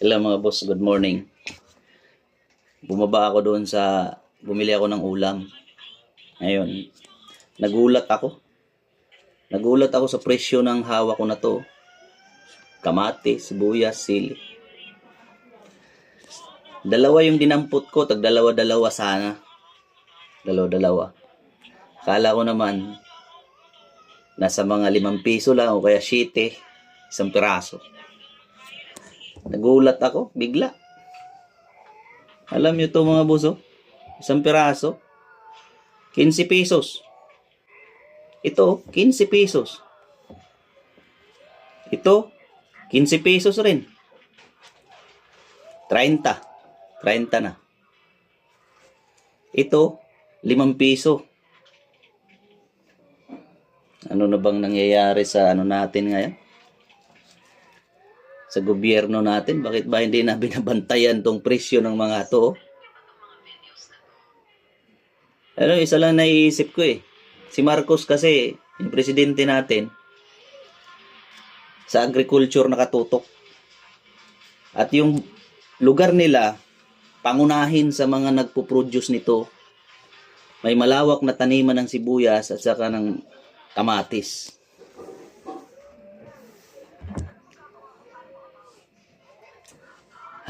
Hello mga boss, good morning. Bumaba ako doon bumili ako ng ulam. Ngayon, nagulat ako. Nagulat ako sa presyo ng hawak ko na to. Kamate, sibuyas, sili. Dalawa yung dinampot ko, dalawa sana. Dalawa. Akala ko naman, nasa mga 5 piso lang o kaya 7, isang piraso. Nagulat ako, bigla. Alam nyo to mga buso, isang piraso, 15 pesos. Ito, 15 pesos. Ito, 15 pesos rin. 30 na. Ito, 5 piso. Ano na bang nangyayari sa natin ngayon? Sa gobyerno natin, bakit ba hindi na binabantayan tong presyo ng mga to? Isa lang naiisip ko Si Marcos kasi, yung presidente natin, sa agriculture nakatutok. At yung lugar nila, pangunahin sa mga nagpo-produce nito, may malawak na taniman ng sibuyas at saka ng kamatis.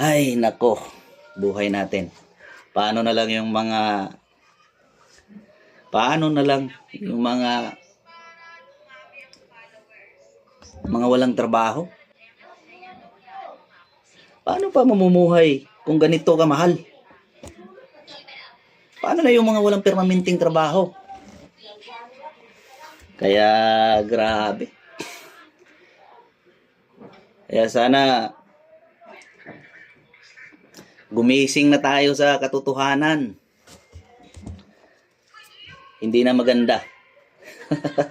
Ay, nako, buhay natin. Paano na lang yung mga walang trabaho? Paano pa mamumuhay kung ganito kamahal? Paano na yung mga walang permanenteng trabaho? Kaya grabe. Kaya sana gumising na tayo sa katotohanan. Hindi na maganda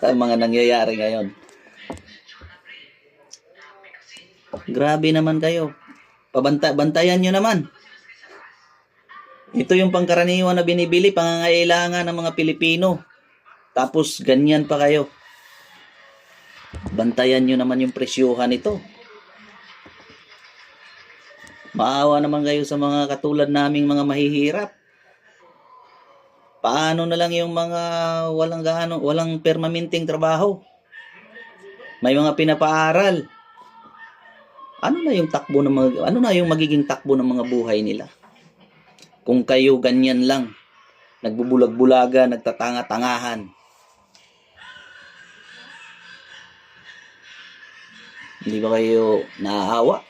ang mga nangyayari ngayon. Grabe naman kayo. Bantayan nyo naman. Ito yung pangkaraniwan na binibili, pangangailangan ng mga Pilipino. Tapos ganyan pa kayo. Bantayan nyo naman yung presyuhan ito. Maawa naman kayo sa mga katulad naming mga mahihirap. Paano na lang yung mga walang permanenteng trabaho? May mga pinapaaral. Ano na yung magiging takbo ng mga buhay nila? Kung kayo ganyan lang, nagbubulag-bulaga, nagtatanga-tangahan. Hindi ba kayo naaawa?